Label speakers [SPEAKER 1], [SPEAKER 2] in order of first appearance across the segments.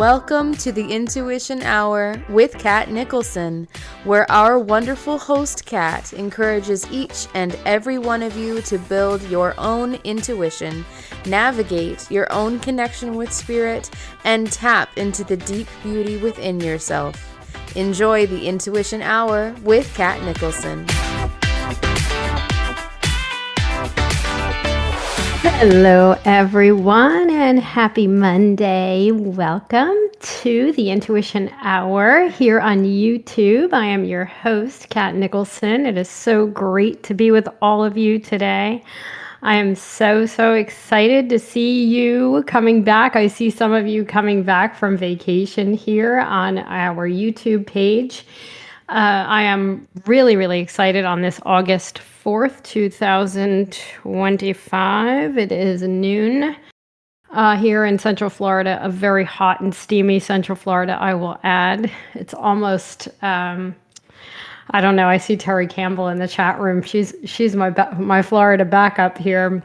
[SPEAKER 1] Welcome to the Intuition Hour with Katt Nicholson, where our wonderful host Katt encourages each and every one of you to build your own intuition, navigate your own connection with spirit, and tap into the deep beauty within yourself. Enjoy the Intuition Hour with Katt Nicholson.
[SPEAKER 2] Hello, everyone, and happy Monday. Welcome to the Intuition Hour here on YouTube. I am your host, Katt Nicholson. It is so great to be with all of you today. I am so excited to see you coming back. I see some of you coming back from vacation here on our YouTube page. I am really excited on this August 4th, 2025. It is noon here in Central Florida, a very hot and steamy Central Florida, I will add. It's almost, I don't know, I see Terry Campbell in the chat room. She's my Florida backup here.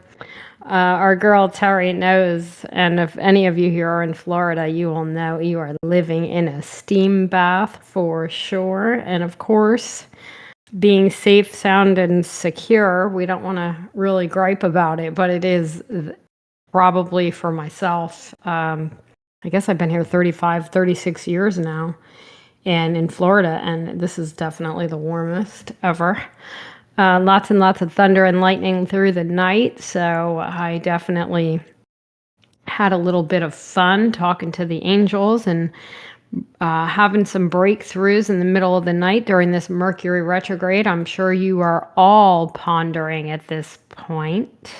[SPEAKER 2] Our girl Terry knows, and if any of you here are in Florida, you will know you are living in a steam bath for sure. And of course, being safe, sound, and secure, we don't want to really gripe about it, but it is probably for myself. I guess I've been here 36 years now, and in Florida, and this is definitely the warmest ever. Lots and lots of thunder and lightning through the night, so I definitely had a little bit of fun talking to the angels and having some breakthroughs in the middle of the night during this Mercury retrograde. I'm sure you are all pondering at this point.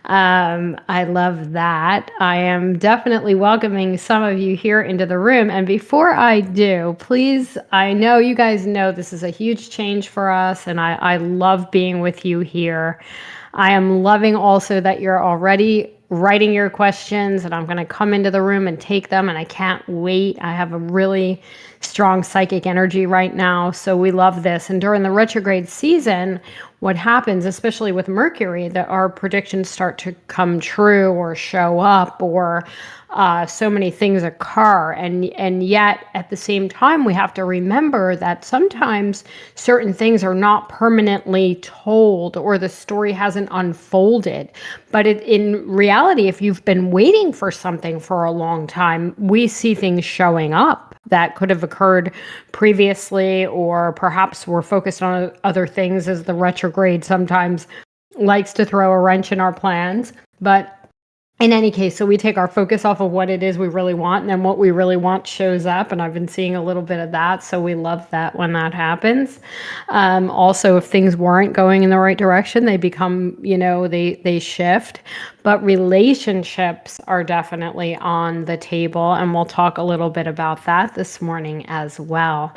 [SPEAKER 2] I love that. I am definitely welcoming some of you here into the room. And before I do, please, I know you guys know this is a huge change for us, and I love being with you here. I am loving also that you're already writing your questions, and I'm going to come into the room and take them, and I can't wait. I have a really strong psychic energy right now, so we love this. And during the retrograde season, what happens, especially with Mercury, that our predictions start to come true or show up, or so many things occur, and yet at the same time we have to remember that sometimes certain things are not permanently told, or the story hasn't unfolded. But in reality, if you've been waiting for something for a long time, we see things showing up that could have occurred previously, or perhaps we're focused on other things, as the retrograde sometimes likes to throw a wrench in our plans. But in any case, so we take our focus off of what it is we really want, and then what we really want shows up. And I've been seeing a little bit of that, so we love that when that happens. Also, if things weren't going in the right direction, they become, they shift. But relationships are definitely on the table, and we'll talk a little bit about that this morning as well.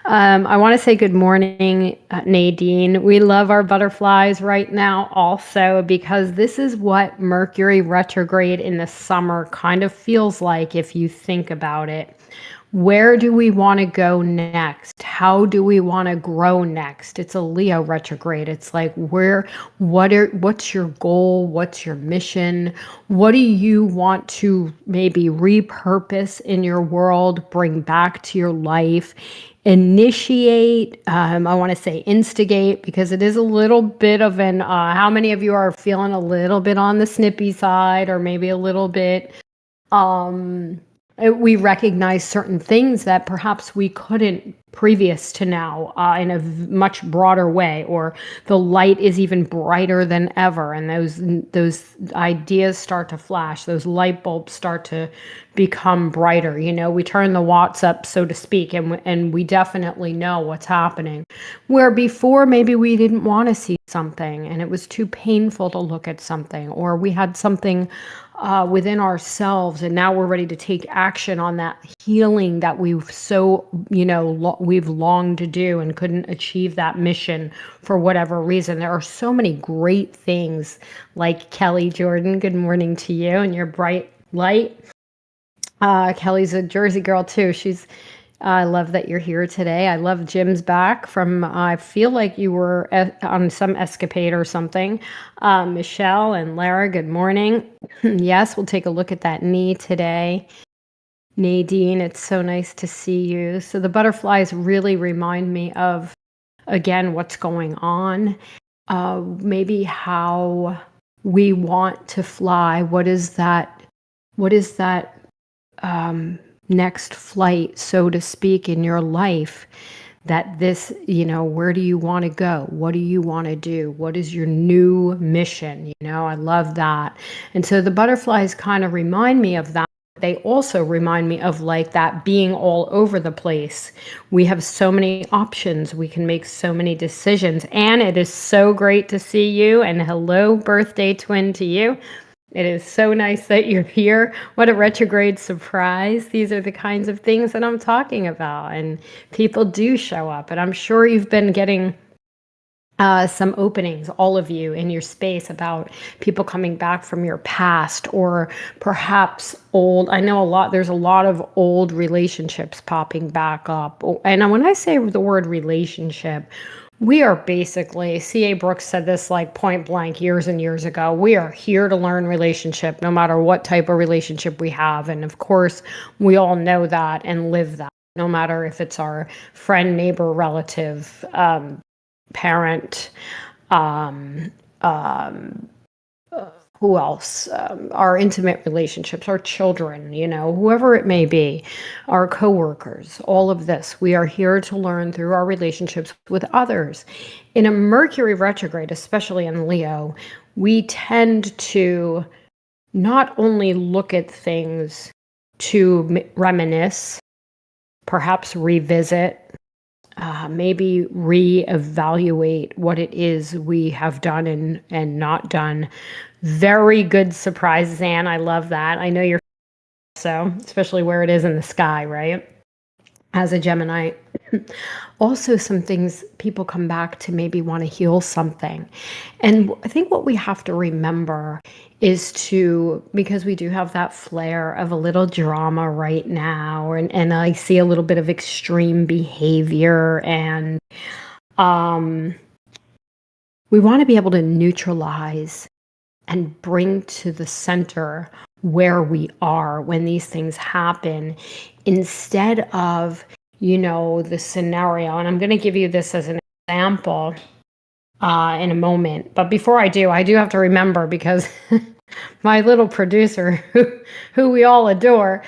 [SPEAKER 2] I want to say good morning, Nadine. We love our butterflies right now also, because this is what Mercury retrograde in the summer kind of feels like if you think about it. Where do we want to go next? How do we want to grow next? It's a Leo retrograde. It's like, what's your goal? What's your mission? What do you want to maybe repurpose in your world, bring back to your life, initiate? I want to say instigate, because it is a little bit of an, how many of you are feeling a little bit on the snippy side, or maybe a little bit, we recognize certain things that perhaps we couldn't previous to now in a much broader way, or the light is even brighter than ever, and those ideas start to flash, those light bulbs start to become brighter. We turn the watts up, so to speak, and we definitely know what's happening. Where before maybe we didn't want to see something, and it was too painful to look at something, or we had something within ourselves, and now we're ready to take action on that healing that we've we've longed to do and couldn't achieve that mission for whatever reason. There are so many great things, like Kelly Jordan. Good morning to you and your bright light. Kelly's a Jersey girl too. I love that you're here today. I love Jim's back from, I feel like you were on some escapade or something. Michelle and Lara, good morning. Yes, we'll take a look at that knee today. Nadine, it's so nice to see you. So the butterflies really remind me of, again, what's going on, maybe how we want to fly. What is that? What is that next flight, so to speak, in your life? That this, where do you want to go? What do you want to do? What is your new mission? I love that. And so the butterflies kind of remind me of that. They also remind me of like that being all over the place. We have so many options. We can make so many decisions. And it is so great to see you. And hello, birthday twin to you. It is so nice that you're here. What a retrograde surprise. These are the kinds of things that I'm talking about. And people do show up. And I'm sure you've been getting some openings, all of you, in your space about people coming back from your past, or perhaps old. I know there's a lot of old relationships popping back up. And when I say the word relationship, we are basically, C.A. Brooks said this like point blank years and years ago, we are here to learn relationship, no matter what type of relationship we have. And of course, we all know that and live that, no matter if it's our friend, neighbor, relative, parent, who else? Our intimate relationships, our children, whoever it may be, our coworkers, all of this. We are here to learn through our relationships with others. In a Mercury retrograde, especially in Leo, we tend to not only look at things to reminisce, perhaps revisit, maybe reevaluate what it is we have done and not done. Very good surprises, Anne. I love that. I know you're so, especially where it is in the sky, right? As a Gemini. Also, some things people come back to maybe want to heal something. And I think what we have to remember is because we do have that flair of a little drama right now, and I see a little bit of extreme behavior, and we want to be able to neutralize and bring to the center where we are when these things happen, instead of, the scenario. And I'm going to give you this as an example in a moment. But before I do have to remember, because my little producer, who we all adore,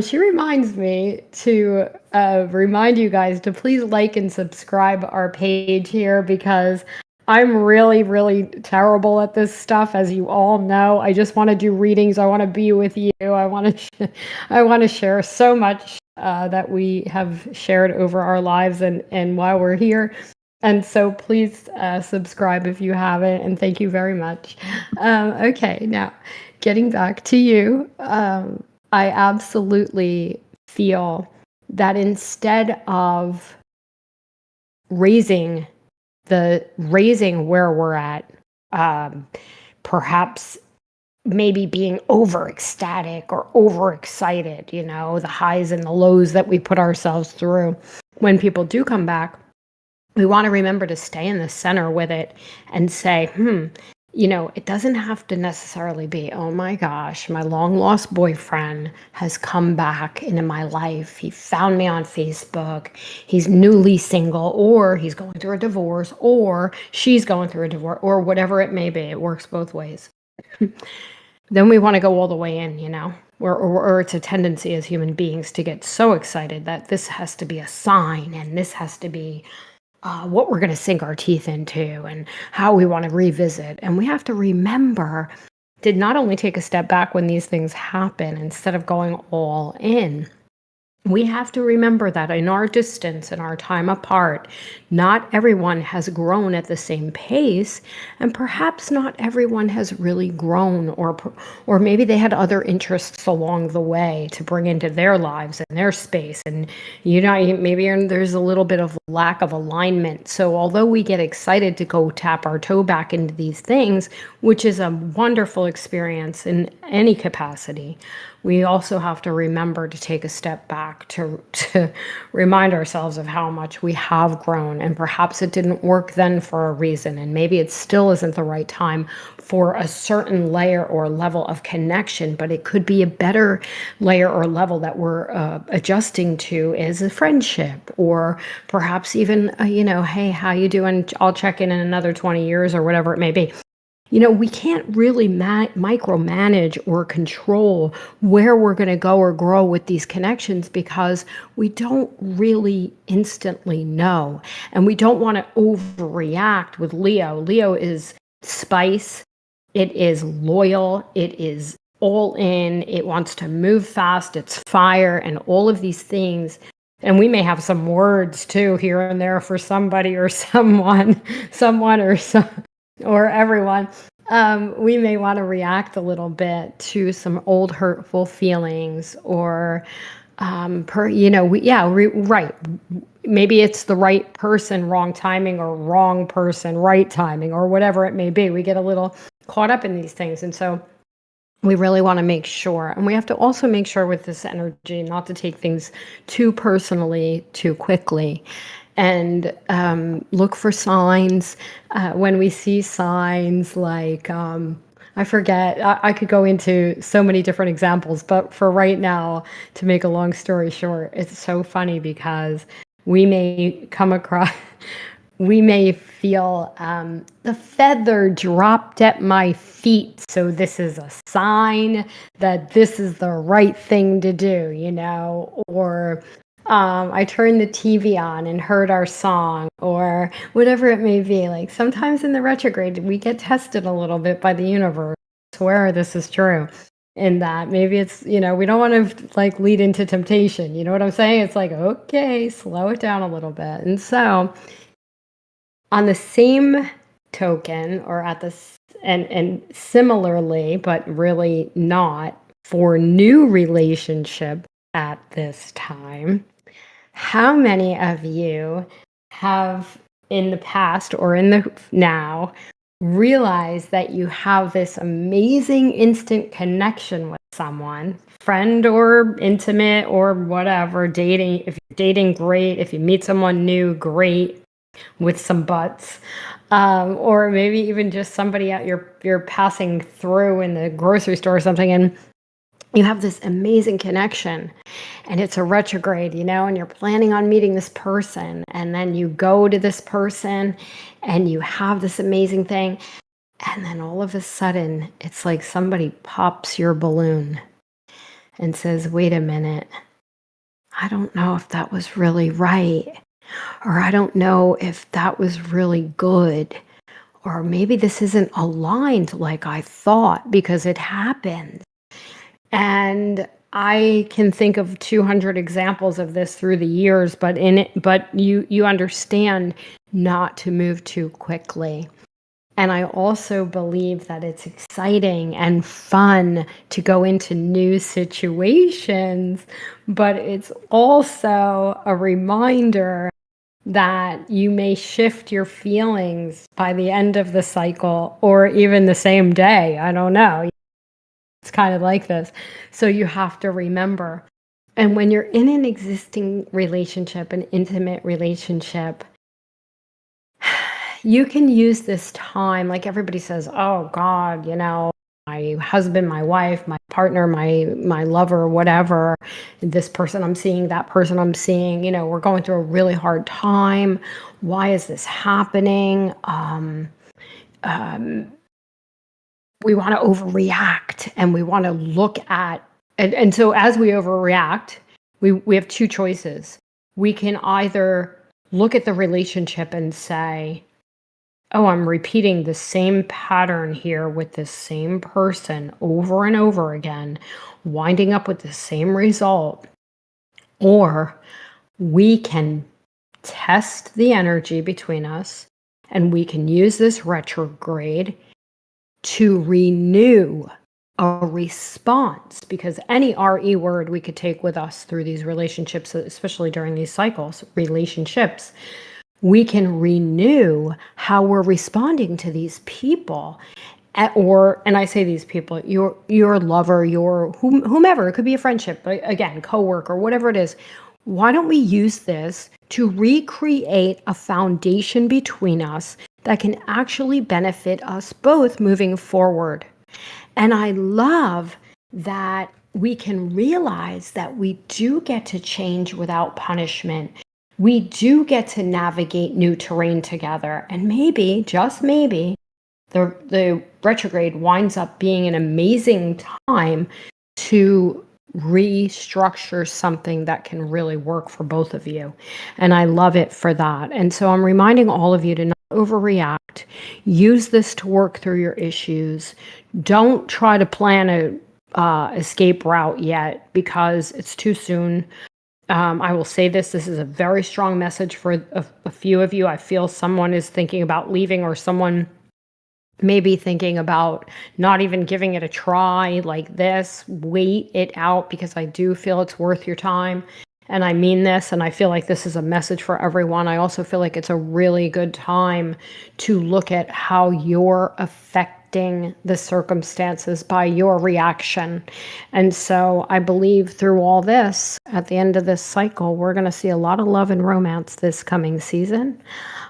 [SPEAKER 2] she reminds me to remind you guys to please like and subscribe our page here, because I'm really, really terrible at this stuff, as you all know. I just want to do readings. I want to be with you. I want to share so much that we have shared over our lives and while we're here. And so please subscribe if you haven't, and thank you very much. Okay, now getting back to you, I absolutely feel that instead of raising where we're at, perhaps maybe being over ecstatic or over excited, the highs and the lows that we put ourselves through. When people do come back, we want to remember to stay in the center with it and say, it doesn't have to necessarily be, oh my gosh, my long lost boyfriend has come back into my life. He found me on Facebook. He's newly single, or he's going through a divorce, or she's going through a divorce, or whatever it may be. It works both ways. Then we want to go all the way in, or it's a tendency as human beings to get so excited that this has to be a sign, and this has to be what we're going to sink our teeth into, and how we want to revisit. And we have to remember to not only take a step back when these things happen instead of going all in. We have to remember that in our distance and our time apart, not everyone has grown at the same pace, and perhaps not everyone has really grown, or maybe they had other interests along the way to bring into their lives and their space, and maybe there's a little bit of lack of alignment. So although we get excited to go tap our toe back into these things, which is a wonderful experience in any capacity, we also have to remember to take a step back to remind ourselves of how much we have grown. And perhaps it didn't work then for a reason. And maybe it still isn't the right time for a certain layer or level of connection, but it could be a better layer or level that we're adjusting to as a friendship, or perhaps even, hey, how you doing? I'll check in another 20 years or whatever it may be. We can't really micromanage or control where we're going to go or grow with these connections, because we don't really instantly know. And we don't want to overreact with Leo. Leo is spice. It is loyal. It is all in. It wants to move fast. It's fire and all of these things. And we may have some words too here and there for somebody or someone or everyone. We may want to react a little bit to some old hurtful feelings, or right. Maybe it's the right person, wrong timing, or wrong person, right timing, or whatever it may be. We get a little caught up in these things. And so we really want to make sure, and we have to also make sure with this energy not to take things too personally, too quickly, and look for signs. When we see signs like, I forget, I could go into so many different examples, but for right now, to make a long story short, it's so funny because we may come across, we may feel the feather dropped at my feet. So this is a sign that this is the right thing to do, or I turned the TV on and heard our song, or whatever it may be. Like sometimes in the retrograde, we get tested a little bit by the universe. I swear this is true. In that maybe it's, we don't want to like lead into temptation. You know what I'm saying? It's like, okay, slow it down a little bit. And so on the same token, or at this, and similarly, but really not for new relationship at this time, how many of you have in the past or in the now realized that you have this amazing instant connection with someone, friend or intimate or whatever, dating? If you're dating, great. If you meet someone new, great, with some butts, or maybe even just somebody out you're passing through in the grocery store or something, and you have this amazing connection, and it's a retrograde, and you're planning on meeting this person, and then you go to this person and you have this amazing thing, and then all of a sudden it's like somebody pops your balloon and says, wait a minute, I don't know if that was really right, or I don't know if that was really good, or maybe this isn't aligned like I thought, because it happened. And I can think of 200 examples of this through the years, but you understand not to move too quickly. And I also believe that it's exciting and fun to go into new situations, but it's also a reminder that you may shift your feelings by the end of the cycle, or even the same day. I don't know. It's kind of like this. So you have to remember. And when you're in an existing relationship, an intimate relationship, you can use this time, like everybody says, oh God, my husband, my wife, my partner, my lover, whatever, this person I'm seeing, that person I'm seeing, we're going through a really hard time. Why is this happening? We want to overreact, and we want to look at, and so as we overreact, we have two choices. We can either look at the relationship and say, oh, I'm repeating the same pattern here with this same person over and over again, winding up with the same result. Or we can test the energy between us, and we can use this retrograde to renew a response, because any RE word we could take with us through these relationships, especially during these cycles, relationships, we can renew how we're responding to these people. And I say these people, your lover, your whomever, it could be a friendship, but again, coworker, whatever it is. Why don't we use this to recreate a foundation between us that can actually benefit us both moving forward? And I love that we can realize that we do get to change without punishment. We do get to navigate new terrain together. And maybe, just maybe, the retrograde winds up being an amazing time to restructure something that can really work for both of you. And I love it for that. And so I'm reminding all of you to not overreact. Use this to work through your issues. Don't try to plan a escape route yet because it's too soon. I will say this is a very strong message for a few of you. I feel someone is thinking about leaving, or someone maybe thinking about not even giving it a try like this. Wait it out, because I do feel it's worth your time. And I mean this, and I feel like this is a message for everyone. I also feel like it's a really good time to look at how you're affecting the circumstances by your reaction. And so I believe through all this, at the end of this cycle, we're going to see a lot of love and romance this coming season.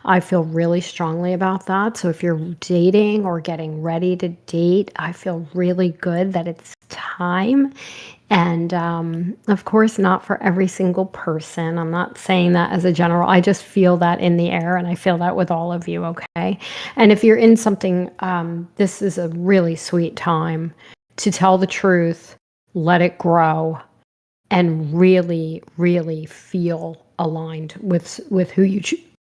[SPEAKER 2] I feel really strongly about that. So if you're dating or getting ready to date, I feel really good that it's time. And of course, not for every single person. I'm not saying that as a general. I just feel that in the air, and I feel that with all of you, okay? And if you're in something, this is a really sweet time to tell the truth, let it grow, and really, really feel aligned with who you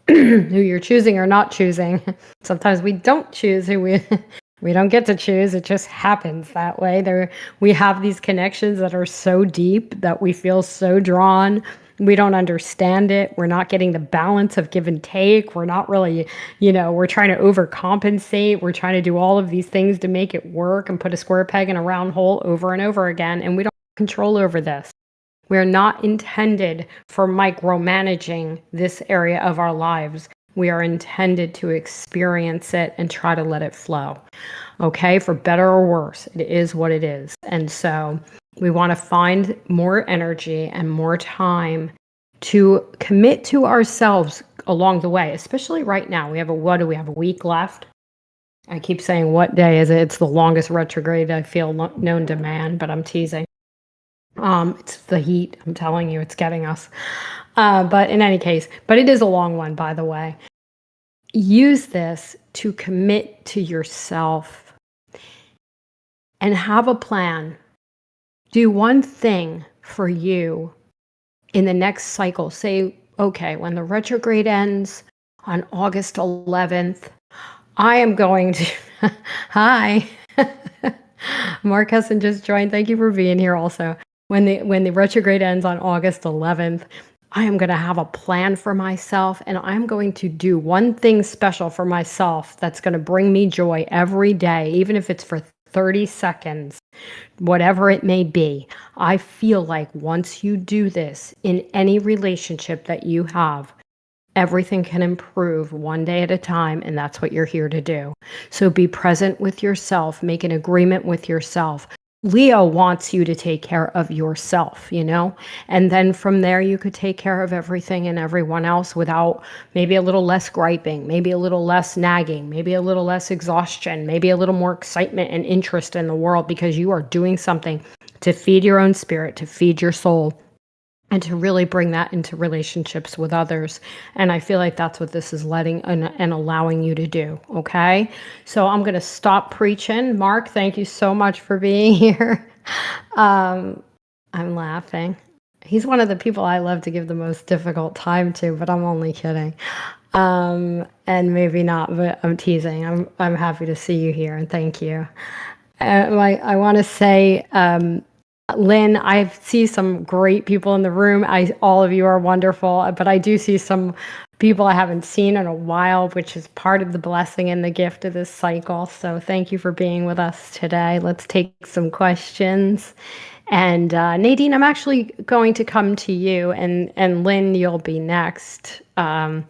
[SPEAKER 2] who you're choosing or not choosing. Sometimes we don't choose who we don't get to choose. It just happens that way. We have these connections that are so deep that we feel so drawn. We don't understand it. We're not getting the balance of give and take. We're not really, we're trying to overcompensate. We're trying to do all of these things to make it work and put a square peg in a round hole over and over again. And we don't have control over this. We're not intended for micromanaging this area of our lives. We are intended to experience it and try to let it flow. Okay, for better or worse, it is what it is. And so we want to find more energy and more time to commit to ourselves along the way, especially right now. We have a week left? I keep saying, what day is it? It's the longest retrograde I feel known to man, but I'm teasing. It's the heat. I'm telling you, it's getting us. But in any case, but it is a long one, by the way. Use this to commit to yourself and have a plan. Do one thing for you in the next cycle. Say, okay, when the retrograde ends on August 11th, I am going to, hi, Mark Hesson just joined. Thank you for being here also. When the retrograde ends on August 11th, I am going to have a plan for myself, and I'm going to do one thing special for myself that's going to bring me joy every day, even if it's for 30 seconds, whatever it may be. I feel like once you do this in any relationship that you have, everything can improve one day at a time, and that's what you're here to do. So be present with yourself, make an agreement with yourself. Leo wants you to take care of yourself, and then from there you could take care of everything and everyone else without maybe a little less griping, maybe a little less nagging, maybe a little less exhaustion, maybe a little more excitement and interest in the world, because you are doing something to feed your own spirit, to feed your soul, and to really bring that into relationships with others. And I feel like that's what this is letting and allowing you to do. Okay. So I'm going to stop preaching. Mark, thank you so much for being here. I'm laughing. He's one of the people I love to give the most difficult time to, but I'm only kidding. And maybe not, but I'm teasing. I'm happy to see you here, and thank you. I want to say, Lynn, I see some great people in the room. All of you are wonderful, but I do see some people I haven't seen in a while, which is part of the blessing and the gift of this cycle. So thank you for being with us today. Let's take some questions. And Nadine, I'm actually going to come to you, and Lynn, you'll be next. And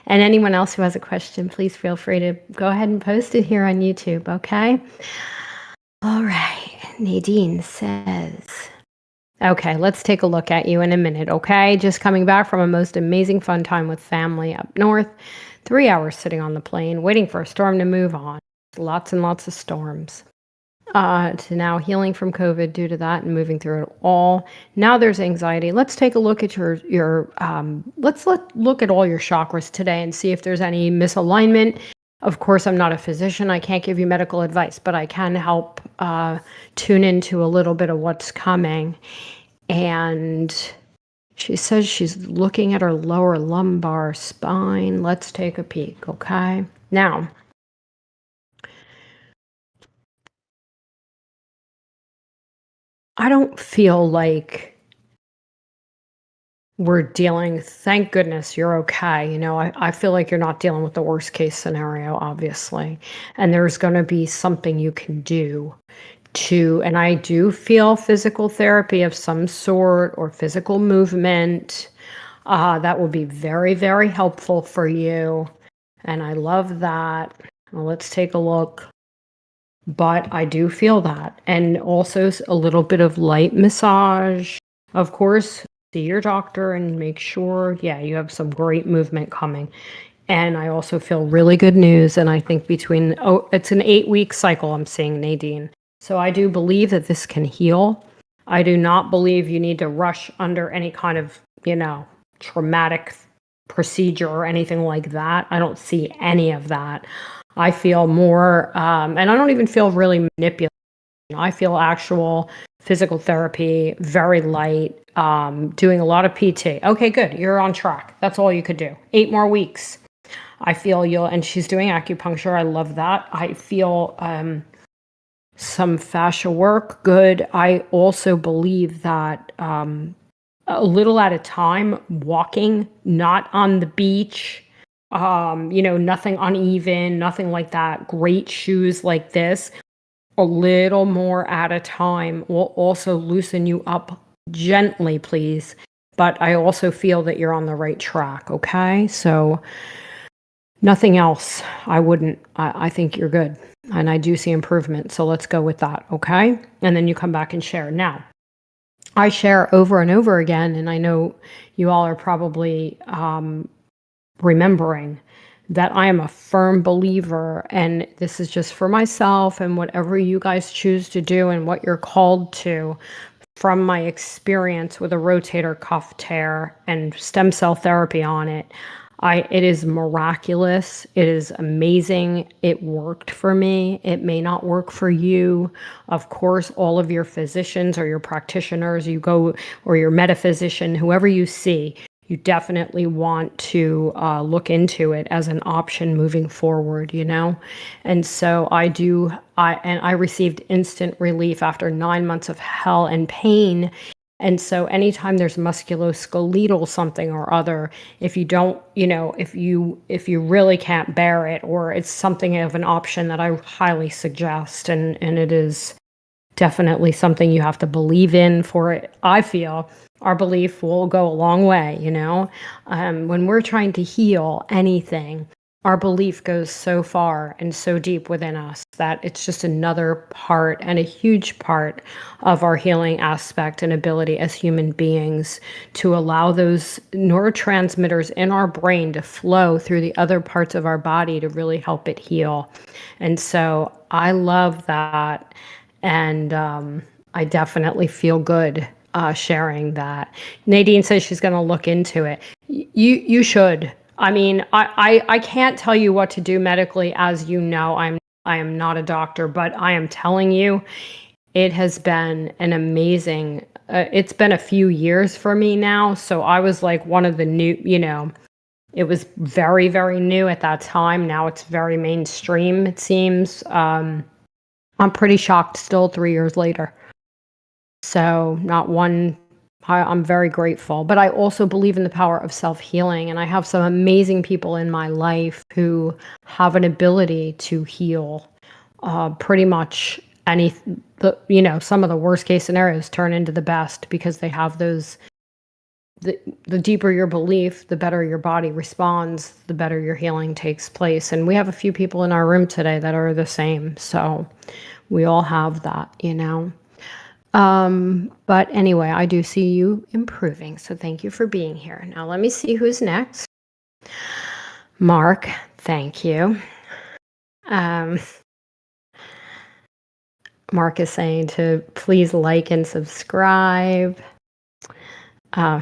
[SPEAKER 2] anyone else who has a question, please feel free to go ahead and post it here on YouTube, okay? All right, Nadine says, okay, let's take a look at you in a minute, okay? Just coming back from a most amazing fun time with family up north. 3 hours sitting on the plane, waiting for a storm to move on. Lots and lots of storms. To now healing from COVID due to that and moving through it all. Now there's anxiety. Let's take a look at your look at all your chakras today and see if there's any misalignment. Of course, I'm not a physician. I can't give you medical advice, but I can help tune into a little bit of what's coming. And she says she's looking at her lower lumbar spine. Let's take a peek, okay? Now, I don't feel like we're dealing, thank goodness you're okay. I feel like you're not dealing with the worst case scenario, obviously. And there's going to be something you can do and I do feel physical therapy of some sort or physical movement. That will be very, very helpful for you. And I love that. Well, let's take a look. But I do feel that. And also a little bit of light massage. Of course, see your doctor and make sure, you have some great movement coming. And I also feel really good news. And I think it's an 8-week cycle I'm seeing, Nadine. So I do believe that this can heal. I do not believe you need to rush under any kind of, traumatic procedure or anything like that. I don't see any of that. I feel more, and I don't even feel really manipulated. I feel actual physical therapy, very light, doing a lot of PT. Okay, good. You're on track. That's all you could do. 8 more weeks. I feel and she's doing acupuncture. I love that. I feel some fascia work. Good. I also believe that a little at a time, walking, not on the beach, nothing uneven, nothing like that. Great shoes like this, a little more at a time will also loosen you up gently, please. But I also feel that you're on the right track, okay? So nothing else. I think you're good. And I do see improvement. So let's go with that, okay? And then you come back and share. Now, I share over and over again, and I know you all are probably remembering that I am a firm believer, and this is just for myself and whatever you guys choose to do and what you're called to, from my experience with a rotator cuff tear and stem cell therapy on it. It is miraculous. It is amazing. It worked for me. It may not work for you. Of course, all of your physicians or your practitioners, or your metaphysician, whoever you see, you definitely want to look into it as an option moving forward, And so I received instant relief after 9 months of hell and pain. And so anytime there's musculoskeletal something or other, if you don't, if you really can't bear it, or it's something of an option that I highly suggest, and it is definitely something you have to believe in for it. I feel our belief will go a long way, when we're trying to heal anything, our belief goes so far and so deep within us that it's just another part and a huge part of our healing aspect and ability as human beings to allow those neurotransmitters in our brain to flow through the other parts of our body to really help it heal. And so I love that. And I definitely feel good sharing that. Nadine says she's going to look into it. You should. I mean, I can't tell you what to do medically, as you know. I am not a doctor, but I am telling you, it has been an amazing. It's been a few years for me now, so I was like one of the new. It was very, very new at that time. Now it's very mainstream, it seems. I'm pretty shocked still 3 years later. So I'm very grateful. But I also believe in the power of self-healing. And I have some amazing people in my life who have an ability to heal pretty much some of the worst case scenarios turn into the best because they have those. The deeper your belief, the better your body responds, the better your healing takes place. And we have a few people in our room today that are the same. So we all have that. But anyway, I do see you improving. So thank you for being here. Now let me see who's next. Mark, thank you. Mark is saying to please like and subscribe.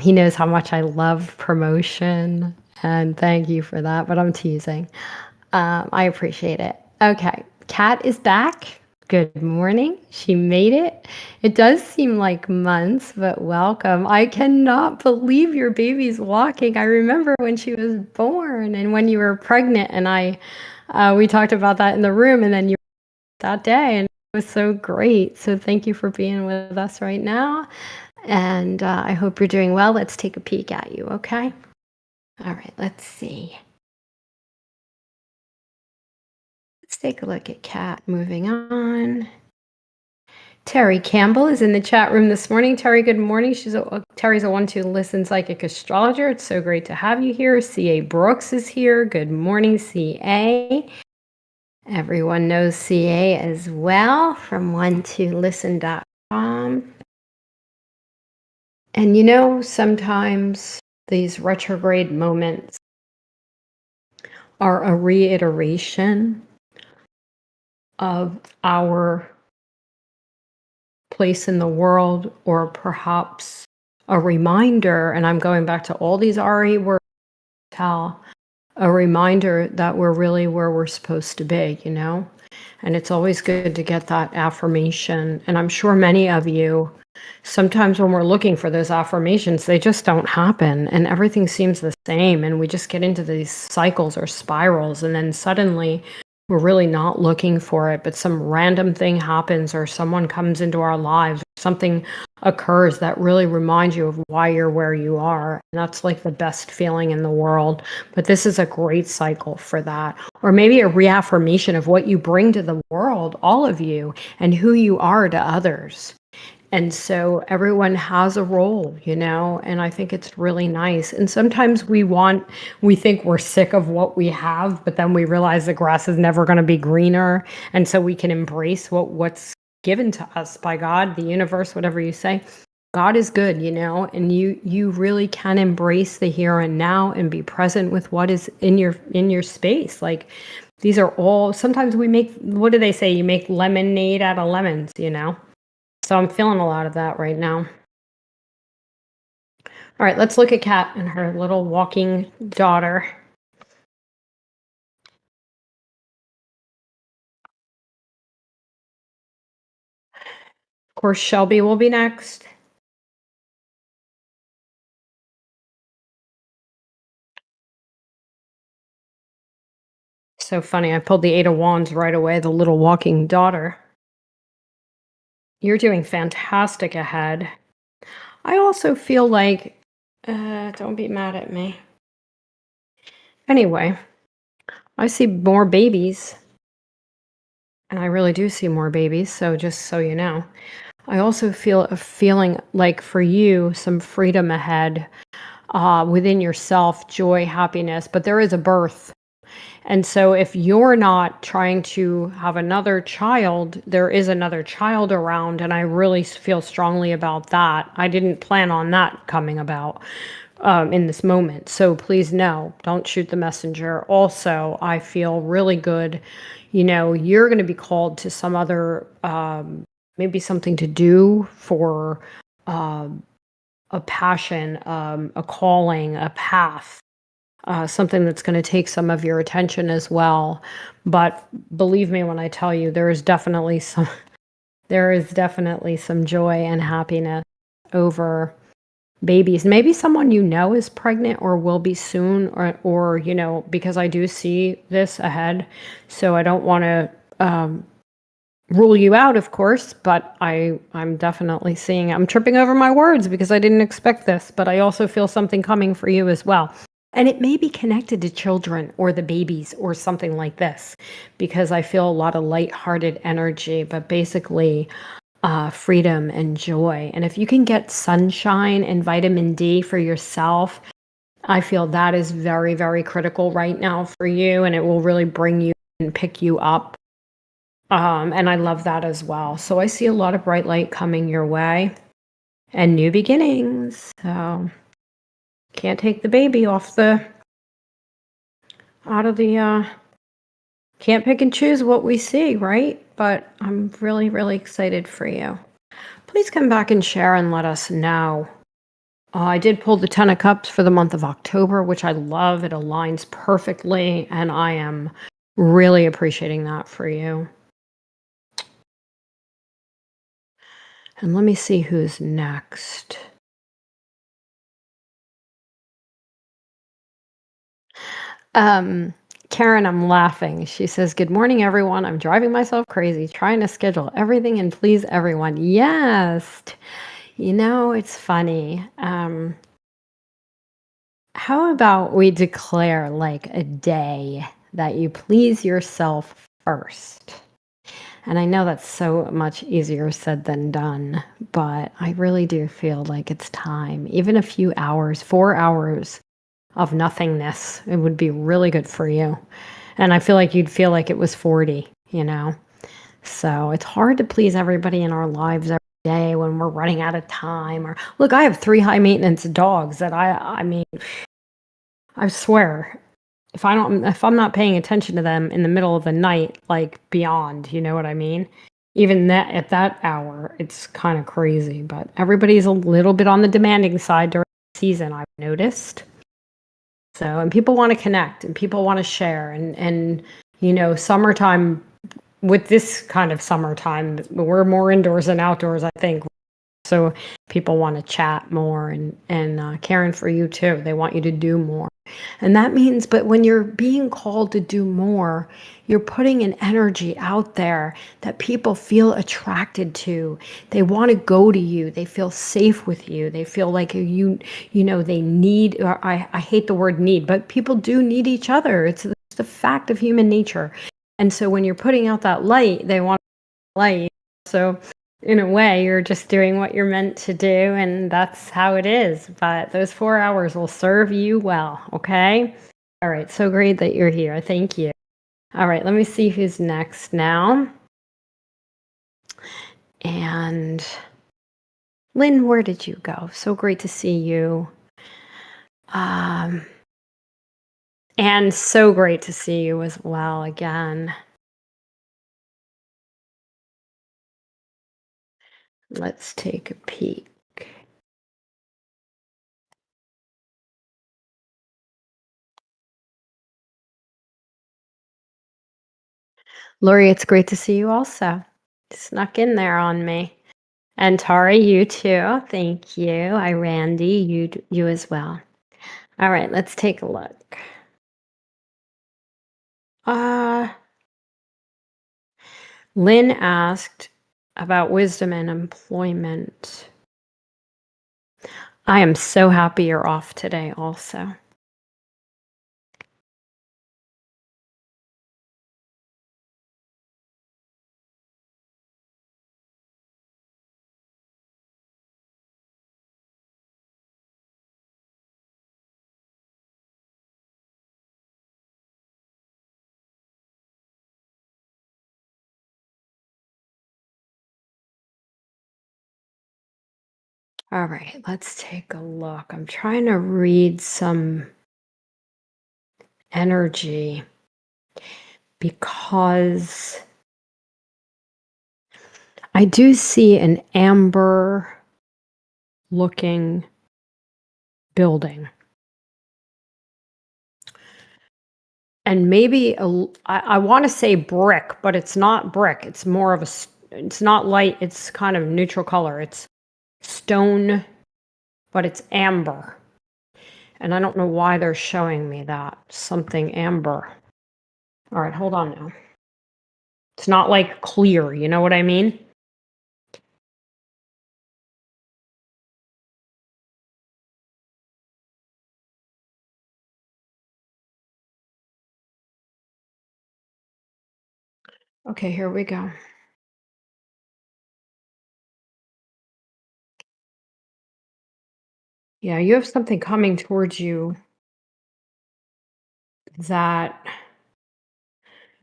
[SPEAKER 2] He knows how much I love promotion, and thank you for that, but I'm teasing. I appreciate it. Okay, Katt is back. Good morning. She made it. It does seem like months, but welcome. I cannot believe your baby's walking. I remember when she was born and when you were pregnant, and we talked about that in the room, and then you that day, and it was so great. So thank you for being with us right now. And I hope you're doing well. Let's take a peek at you, okay? All right, let's see. Let's take a look at Katt. Moving on. Terry Campbell is in the chat room this morning. Terry, good morning. Terry's a 1-2 Listen Psychic Astrologer. It's so great to have you here. C.A. Brooks is here. Good morning, C.A. Everyone knows C.A. as well from 12listen.com. And sometimes these retrograde moments are a reiteration of our place in the world, or perhaps a reminder, and I'm going back to all these RE words, a reminder that we're really where we're supposed to be, And it's always good to get that affirmation. And I'm sure many of you, sometimes when we're looking for those affirmations, they just don't happen and everything seems the same. And we just get into these cycles or spirals. And then suddenly we're really not looking for it, but some random thing happens or someone comes into our lives, something occurs that really reminds you of why you're where you are. And that's like the best feeling in the world. But this is a great cycle for that. Or maybe a reaffirmation of what you bring to the world, all of you, and who you are to others. And so everyone has a role, and I think it's really nice. And sometimes we think we're sick of what we have, but then we realize the grass is never going to be greener. And so we can embrace what's given to us by God, the universe, whatever you say. God is good, and you really can embrace the here and now and be present with what is in your space. Like these are all, sometimes we make, what do they say? You make lemonade out of lemons, So I'm feeling a lot of that right now. All right, let's look at Katt and her little walking daughter. Of course, Shelby will be next. So funny, I pulled the 8 of Wands right away, the little walking daughter. You're doing fantastic ahead. I also feel like, don't be mad at me. Anyway, I see more babies. And I really do see more babies, so just so you know. I also feel a feeling like for you, some freedom ahead within yourself, joy, happiness, but there is a birth. And so if you're not trying to have another child, there is another child around, and I really feel strongly about that. I didn't plan on that coming about in this moment. So please don't shoot the messenger. Also, I feel really good. You're going to be called to some other, maybe something to do for a passion, a calling, a path. Something that's going to take some of your attention as well. But believe me when I tell you, there is definitely some joy and happiness over babies. Maybe someone is pregnant or will be soon, or because I do see this ahead. So I don't want to rule you out, of course, but I'm definitely seeing, I'm tripping over my words because I didn't expect this, but I also feel something coming for you as well. And it may be connected to children or the babies or something like this, because I feel a lot of lighthearted energy, but basically freedom and joy. And if you can get sunshine and vitamin D for yourself, I feel that is very, very critical right now for you, and it will really bring you and pick you up. And I love that as well. So I see a lot of bright light coming your way and new beginnings. So can't take the baby out of the can't pick and choose what we see, right? But I'm really, really excited for you. Please come back and share and let us know. I did pull the Ten of Cups for the month of October, which I love. It aligns perfectly, and I am really appreciating that for you. And let me see who's next. Um, Karen, I'm laughing. She says, "Good morning, everyone. I'm driving myself crazy trying to schedule everything and please everyone." Yes. It's funny. How about we declare like a day that you please yourself first? And I know that's so much easier said than done, but I really do feel like it's time. Even a few hours, 4 hours of nothingness, it would be really good for you. And I feel like you'd feel like it was 40. So it's hard to please everybody in our lives every day when we're running out of time. Or look, I have 3 high maintenance dogs that I mean, I swear, if I'm not paying attention to them in the middle of the night, like beyond, you know what I mean? Even that at that hour, it's kind of crazy. But everybody's a little bit on the demanding side during the season, I've noticed. So, and people want to connect and people want to share and summertime, with this kind of summertime, we're more indoors than outdoors, I think. So people want to chat more and caring for you too. They want you to do more. And that means, but when you're being called to do more, you're putting an energy out there that people feel attracted to. They want to go to you. They feel safe with you. They feel like they need, or I hate the word need, but people do need each other. It's the fact of human nature. And so when you're putting out that light, they want light. So in a way, you're just doing what you're meant to do, and that's how it is. But those 4 hours will serve you well, okay? All right, so great that you're here. Thank you. All right, let me see who's next now. And Lynn, where did you go? So great to see you. And so great to see you as well again. Let's take a peek. Lori, it's great to see you also. Snuck in there on me. And Tari, you too. Thank you. I Randy, you as well. All right, let's take a look. Lynn asked about wisdom and employment. I am so happy you're off today also. All right, let's take a look. I'm trying to read some energy because I do see an amber looking building. And maybe I want to say brick, but it's not brick. It's more of it's not light. It's kind of neutral color. It's stone, but it's amber. And I don't know why they're showing me that. Something amber. All right, hold on now. It's not like clear, you know what I mean? Okay, here we go. Yeah, you have something coming towards you that,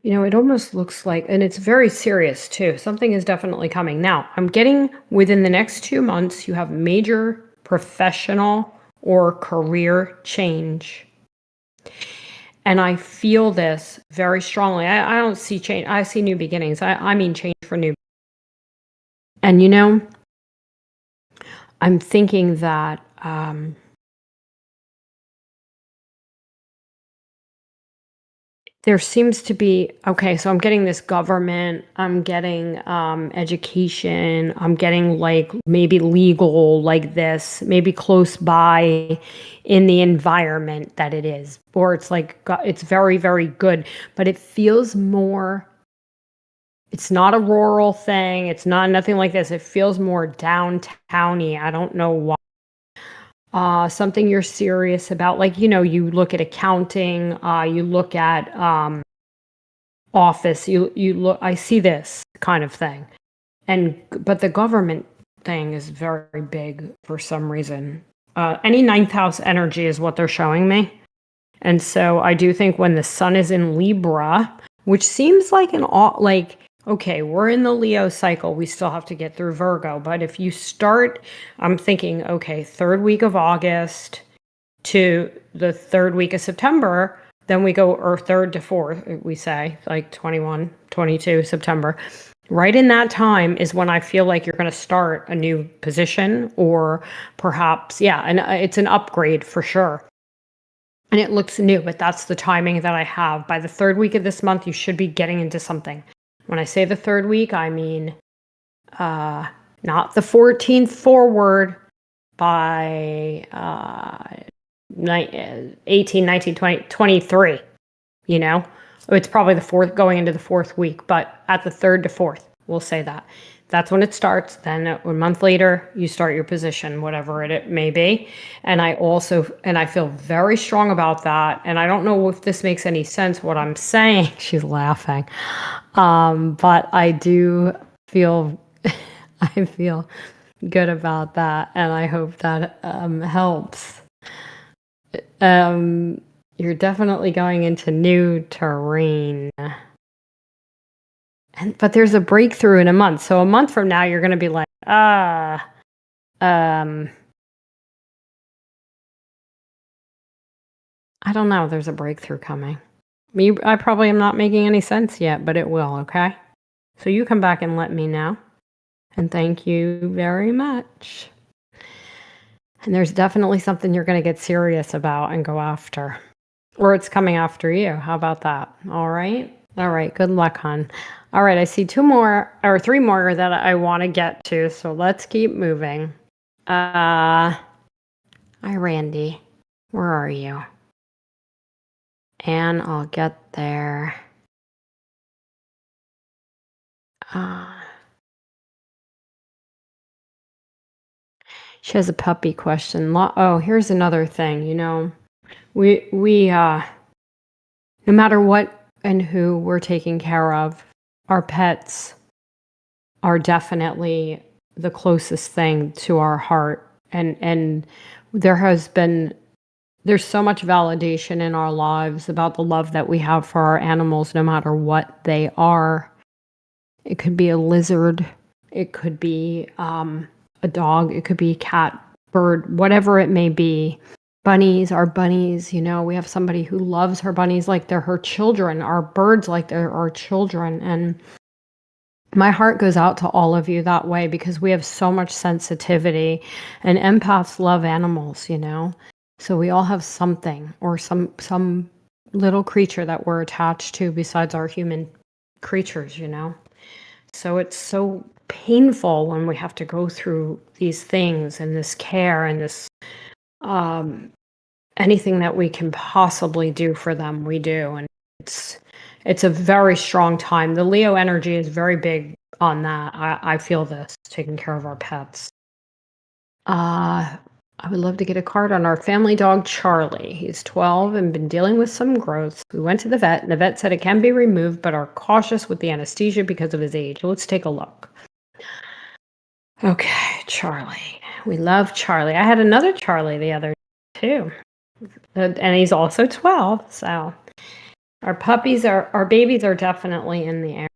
[SPEAKER 2] it almost looks like, and it's very serious too. Something is definitely coming. Now, I'm getting within the next 2 months, you have major professional or career change. And I feel this very strongly. I don't see change. I see new beginnings. I mean change for new. And I'm thinking that there seems to be, okay, so I'm getting this government, I'm getting education, I'm getting like maybe legal, like this, maybe close by in the environment that it is. Or it's like, it's very, very good, but it feels more, it's not a rural thing. It's not nothing like this. It feels more downtowny. I don't know why. Something you're serious about, like, you look at accounting, you look at office, you look, I see this kind of thing. But the government thing is very big for some reason. Any ninth house energy is what they're showing me. And so I do think when the sun is in Libra, which seems like okay, we're in the Leo cycle. We still have to get through Virgo. But if you start, I'm thinking, okay, third week of August to the third week of September, then we go, or third to fourth, we say, like 21, 22 September. Right in that time is when I feel like you're going to start a new position, or perhaps, yeah, and it's an upgrade for sure. And it looks new, but that's the timing that I have. By the third week of this month, you should be getting into something. When I say the third week, I mean not the 14th forward, by 18, 19, 20, 23, It's probably the fourth, going into the fourth week, but at the third to fourth, we'll say that. That's when it starts. Then a month later, you start your position, whatever it may be. And I feel very strong about that. And I don't know if this makes any sense, what I'm saying. She's laughing. But I do feel, I feel good about that. And I hope that helps. You're definitely going into new terrain. But there's a breakthrough in a month. So a month from now, you're going to be like, I don't know. There's a breakthrough coming. I probably am not making any sense yet, but it will, okay? So you come back and let me know. And thank you very much. And there's definitely something you're going to get serious about and go after. Or it's coming after you. How about that? All right? All right. Good luck, hon. All right. I see 2 more or 3 more that I want to get to. So let's keep moving. Hi, Randy. Where are you? And I'll get there. She has a puppy question. Oh, here's another thing. We no matter what and who we're taking care of, our pets are definitely the closest thing to our heart. And there's so much validation in our lives about the love that we have for our animals, no matter what they are. It could be a lizard, it could be a dog, it could be a cat, bird, whatever it may be. Bunnies are bunnies, we have somebody who loves her bunnies like they're her children, our birds like they're our children. And my heart goes out to all of you that way, because we have so much sensitivity, and empaths love animals, So we all have something, or some little creature that we're attached to besides our human creatures, So it's so painful when we have to go through these things and this care and this anything that we can possibly do for them, we do. And it's a very strong time. The Leo energy is very big on that. I feel this, taking care of our pets. I would love to get a card on our family dog, Charlie. He's 12 and been dealing with some growths. We went to the vet, and the vet said it can be removed, but are cautious with the anesthesia because of his age. Let's take a look. Okay, Charlie. We love Charlie. I had another Charlie the other day, too. And he's also 12, so our babies are definitely in the air.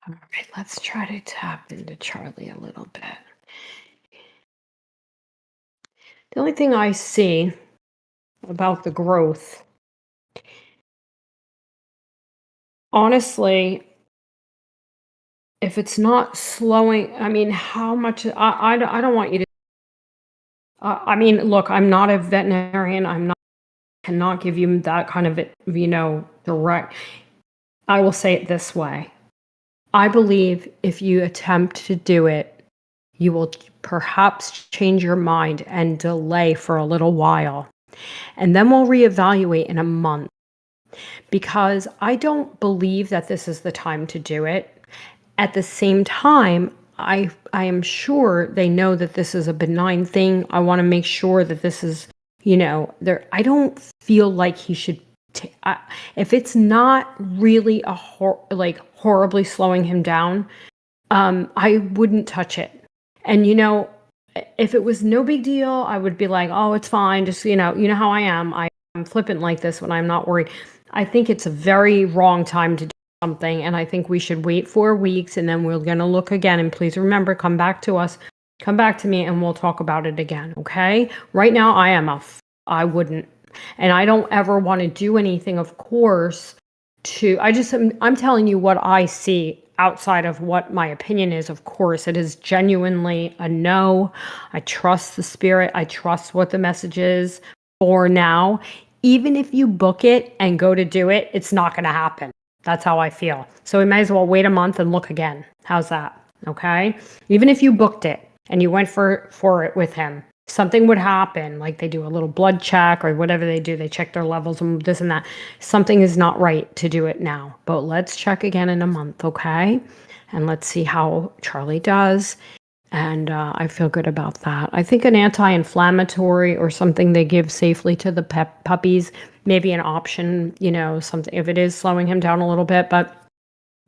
[SPEAKER 2] All right, let's try to tap into Charlie a little bit. The only thing I see about the growth, honestly, if it's not slowing, I mean, how much, I don't want you to, I mean, look, I'm not a veterinarian. Cannot give you that kind of, direct. I will say it this way. I believe if you attempt to do it, you will perhaps change your mind and delay for a little while. And then we'll reevaluate in a month, because I don't believe that this is the time to do it. At the same time, I am sure they know that this is a benign thing. I want to make sure that this is, there. I don't feel like he should. If it's not really horribly slowing him down, I wouldn't touch it. And if it was no big deal, I would be like, oh, it's fine. Just how I am. I'm flippant like this when I'm not worried. I think it's a very wrong time to do something, and I think we should wait 4 weeks, and then we're going to look again. And please remember, come back to us, come back to me, and we'll talk about it again. Okay? Right now, I wouldn't, and I don't ever want to do anything, of course. I'm telling you what I see outside of what my opinion is. Of course, it is genuinely a no. I trust the spirit. I trust what the message is for now. Even if you book it and go to do it, it's not going to happen. That's how I feel. So we might as well wait a month and look again. How's that? Okay? Even if you booked it and you went for it with him, something would happen. Like they do a little blood check or whatever they do. They check their levels and this and that. Something is not right to do it now. But let's check again in a month, okay? And let's see how Charlie does. And I feel good about that. I think an anti-inflammatory or something they give safely to the puppies, maybe an option, something if it is slowing him down a little bit, but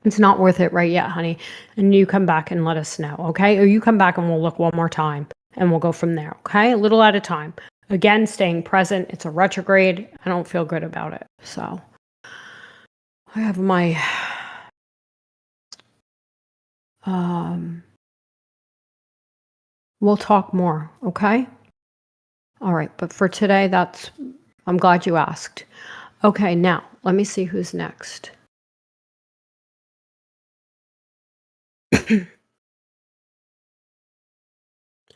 [SPEAKER 2] it's not worth it right yet, honey. And you come back and let us know, okay? Or you come back and we'll look one more time and we'll go from there, okay? A little at a time. Again, staying present. It's a retrograde. I don't feel good about it. So I have my we'll talk more, okay? All right, but for today, I'm glad you asked. Okay, now, let me see who's next.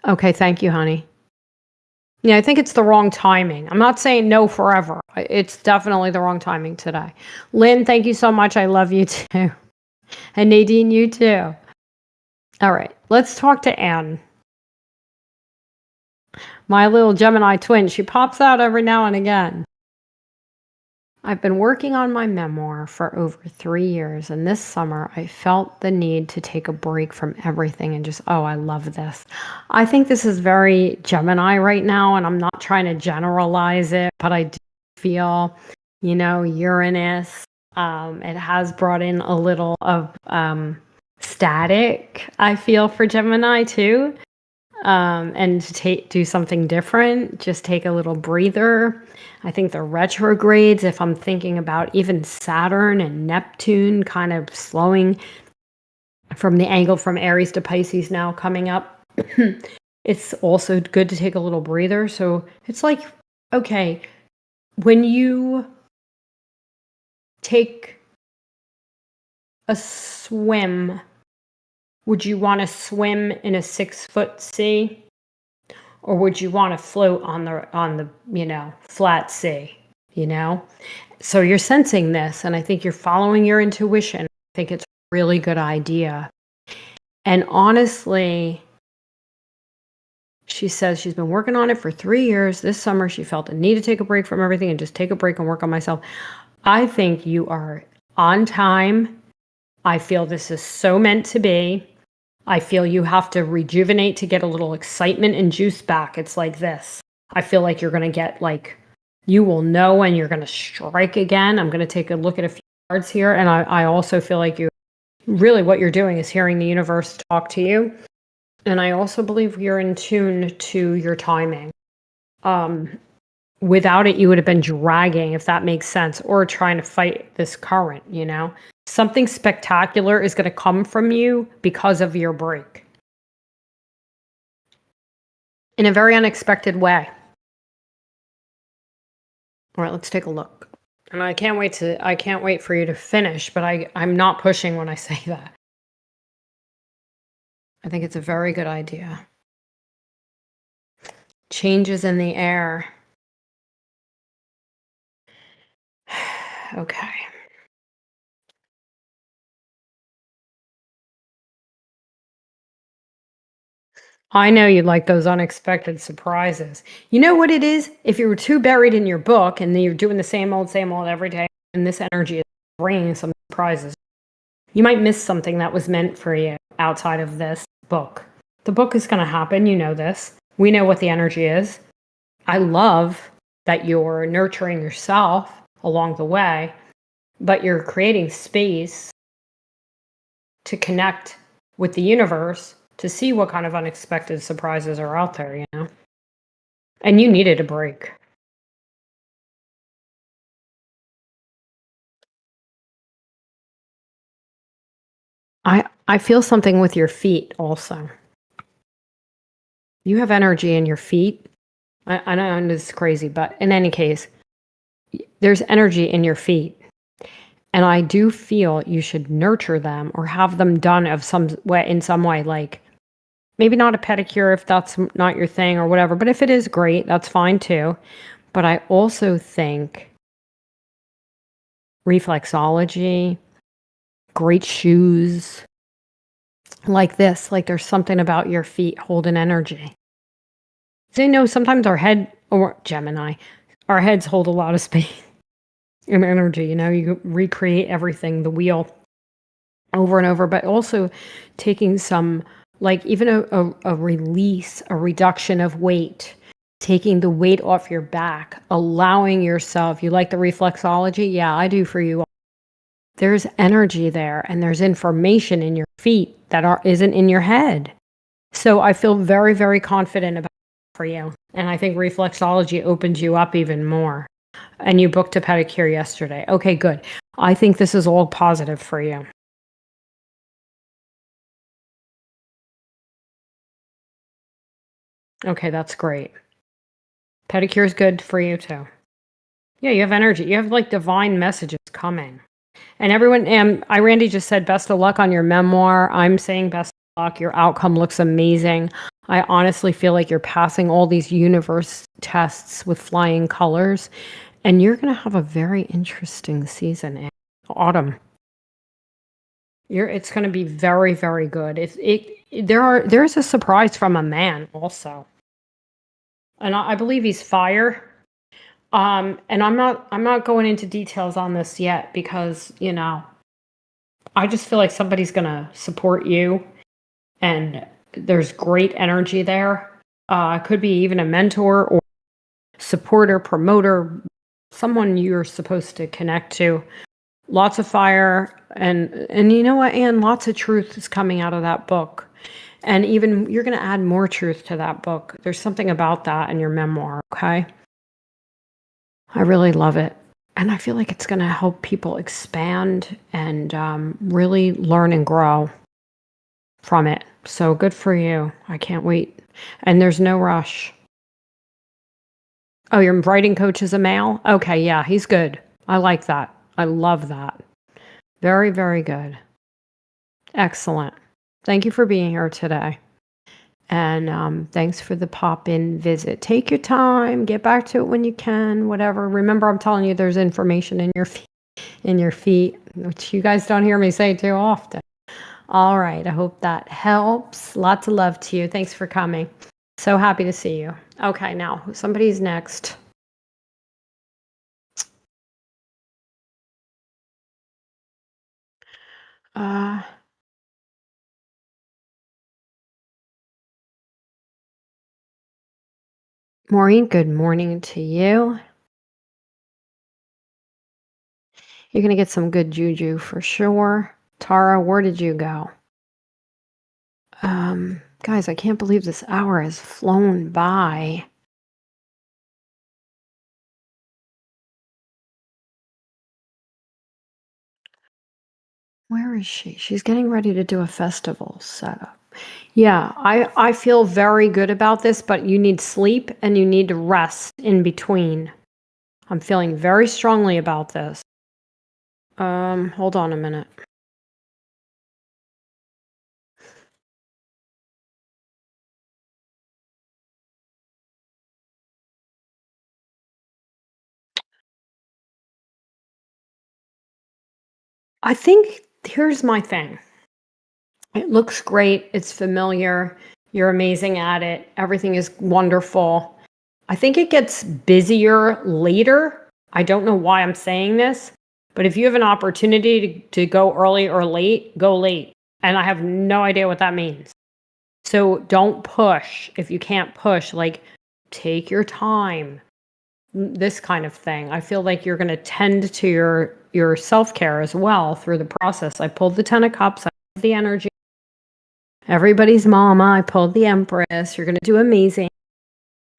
[SPEAKER 2] Okay, thank you, honey. Yeah, I think it's the wrong timing. I'm not saying no forever. It's definitely the wrong timing today. Lynn, thank you so much. I love you too. And Nadine, you too. All right, let's talk to Anne. My little Gemini twin. She pops out every now and again. I've been working on my memoir for over 3 years, and this summer I felt the need to take a break from everything and just, I love this. I think this is very Gemini right now, and I'm not trying to generalize it, but I do feel, Uranus, it has brought in a little of static, I feel, for Gemini too. And to do something different, just take a little breather. I think the retrogrades, if I'm thinking about even Saturn and Neptune kind of slowing from the angle from Aries to Pisces now coming up, it's also good to take a little breather. So it's like, okay, when you take a swim, would you want to swim in a 6-foot sea, or would you want to float on the flat sea? So you're sensing this, and I think you're following your intuition. I think it's a really good idea. And honestly, She says she's been working on it for 3 years. This summer, she felt a need to take a break from everything and just take a break and work on myself. I think you are on time. I feel this is so meant to be. I feel you have to rejuvenate to get a little excitement and juice back. It's like this. I feel like you're going to get like, you will know when you're going to strike again. I'm going to take a look at a few cards here. And I also feel like you really what you're doing is hearing the universe talk to you. And I also believe you're in tune to your timing. Without it, you would have been dragging, if that makes sense, or trying to fight this current, you know? Something spectacular is going to come from you because of your break. In a very unexpected way. All right, let's take a look. And I can't wait for you to finish, but I'm not pushing when I say that. I think it's a very good idea. Changes in the air. Okay. I know you like those unexpected surprises. You know what it is? If you were too buried in your book and then you're doing the same old every day, and this energy is bringing some surprises, you might miss something that was meant for you outside of this book. The book is going to happen. You know this. We know what the energy is. I love that you're nurturing yourself along the way, but you're creating space to connect with the universe to see what kind of unexpected surprises are out there, you know? And you needed a break. I feel something with your feet also. You have energy in your feet. I know this is crazy, but in any case, there's energy in your feet. And I do feel you should nurture them or have them done of some way, in some way, like maybe not a pedicure if that's not your thing or whatever, but if it is, great, that's fine too. But I also think reflexology, great shoes, like this, like there's something about your feet holding energy. So, you know, sometimes our head, or Gemini, our heads hold a lot of space and energy. You know, you recreate everything, the wheel, over and over, but also taking some, like even a release, a reduction of weight, taking the weight off your back, allowing yourself, you like the reflexology? Yeah, I do for you. There's energy there and there's information in your feet that isn't in your head. So I feel very, very confident about it for you. And I think reflexology opens you up even more. And you booked a pedicure yesterday. Okay, good. I think this is all positive for you. Okay, that's great. Pedicure is good for you too. Yeah, you have energy. You have like divine messages coming. And everyone, Randy just said best of luck on your memoir. I'm saying best of luck. Your outcome looks amazing. I honestly feel like you're passing all these universe tests with flying colors. And you're going to have a very interesting season in autumn. It's going to be very, very good. There's a surprise from a man also. And I believe he's fire. And I'm not going into details on this yet because, you know, I just feel like somebody's going to support you and there's great energy there. Could be even a mentor or supporter, promoter, someone you're supposed to connect to. Lots of fire and you know what, Anne, lots of truth is coming out of that book. And even you're going to add more truth to that book. There's something about that in your memoir, okay? I really love it. And I feel like it's going to help people expand and really learn and grow from it. So good for you. I can't wait. And there's no rush. Oh, your writing coach is a male? Okay, yeah, he's good. I like that. I love that. Very, very good. Excellent. Thank you for being here today. And thanks for the pop-in visit. Take your time. Get back to it when you can. Whatever. Remember, I'm telling you, there's information in your feet, which you guys don't hear me say too often. All right. I hope that helps. Lots of love to you. Thanks for coming. So happy to see you. Okay, now somebody's next. Maureen, good morning to you. You're going to get some good juju for sure. Tara, where did you go? Guys, I can't believe this hour has flown by. Where is she? She's getting ready to do a festival setup. Yeah, I feel very good about this, but you need sleep and you need to rest in between. I'm feeling very strongly about this. Hold on a minute. I think here's my thing. It looks great. It's familiar. You're amazing at it. Everything is wonderful. I think it gets busier later. I don't know why I'm saying this, but if you have an opportunity to go early or late, go late. And I have no idea what that means. So don't push. If you can't push, like take your time. This kind of thing. I feel like you're going to tend to your self-care as well through the process. I pulled the 10 of cups. I have the energy. Everybody's mama. I pulled the Empress. You're going to do amazing.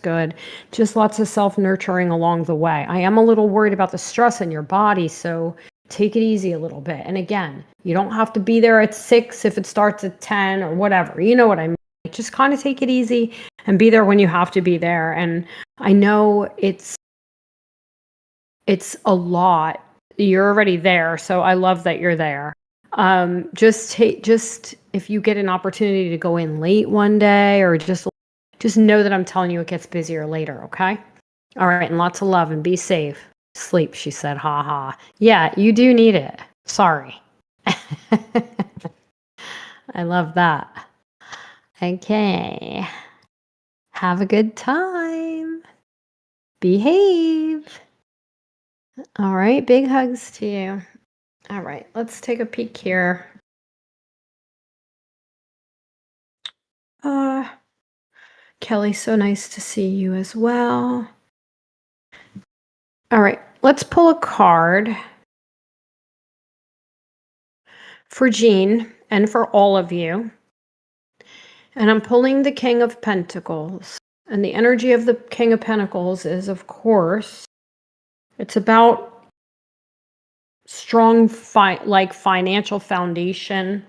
[SPEAKER 2] Good. Just lots of self-nurturing along the way. I am a little worried about the stress in your body, so take it easy a little bit. And again, you don't have to be there at 6 if it starts at 10 or whatever. You know what I mean? Just kind of take it easy and be there when you have to be there. And I know it's a lot. You're already there, so I love that you're there. Just if you get an opportunity to go in late one day or just know that I'm telling you it gets busier later, okay? All right, and lots of love and be safe. Sleep, she said, ha ha. Yeah, you do need it. Sorry. I love that. Okay. Have a good time. Behave. All right, big hugs to you. All right, let's take a peek here. Kelly, so nice to see you as well. All right, let's pull a card for Jean and for all of you. And I'm pulling the King of Pentacles. And the energy of the King of Pentacles is, of course, it's about strong financial foundation,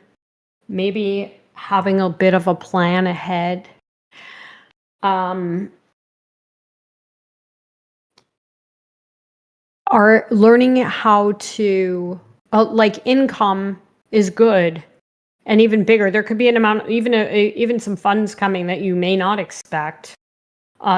[SPEAKER 2] maybe having a bit of a plan ahead. Are learning how to income is good and even bigger. There could be an amount, even some funds coming that you may not expect.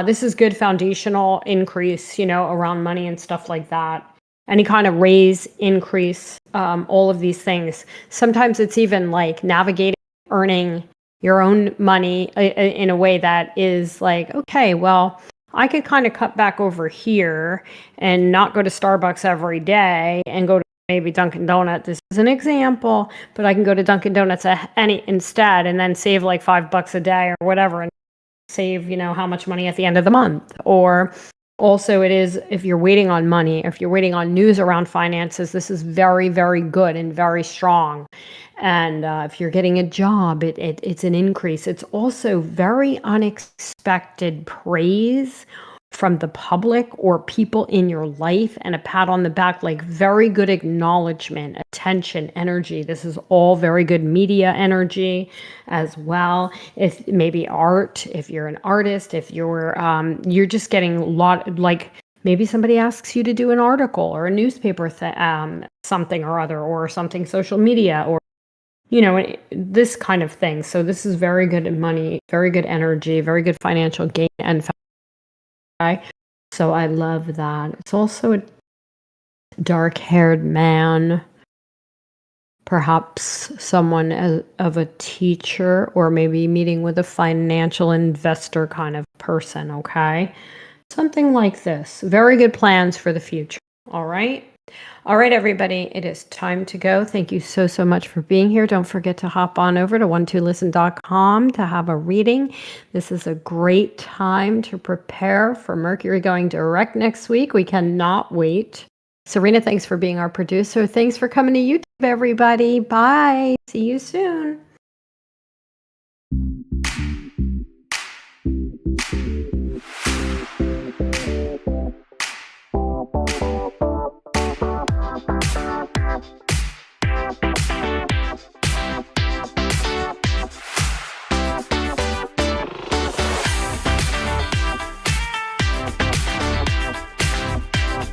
[SPEAKER 2] This is good foundational increase, around money and stuff like that. Any kind of raise, increase, all of these things. Sometimes it's even like navigating, earning your own money in a way that is like, okay, well, I could kind of cut back over here and not go to Starbucks every day and go to maybe Dunkin' Donuts. This is an example, but I can go to Dunkin' Donuts instead and then save like $5 a day or whatever and save, how much money at the end of the month. Or also it is, if you're waiting on money, if you're waiting on news around finances, this is very, very good and very strong. And if you're getting a job, it's an increase. It's also very unexpected praise from the public or people in your life and a pat on the back, like very good acknowledgement, attention, energy. This is all very good media energy as well. If maybe art, if you're an artist, if you're just getting a lot, like maybe somebody asks you to do an article or a newspaper something or other, or something social media, or this kind of thing. So this is very good money, very good energy, very good financial gain and so I love that. It's also a dark-haired man. perhaps someone of a teacher, or maybe meeting with a financial investor kind of person, okay? Something like this. Very good plans for the future. All right. All right, everybody, it is time to go. Thank you so, so much for being here. Don't forget to hop on over to 12listen.com to have a reading. This is a great time to prepare for Mercury going direct next week. We cannot wait. Serena, thanks for being our producer. Thanks for coming to YouTube, everybody. Bye. See you soon.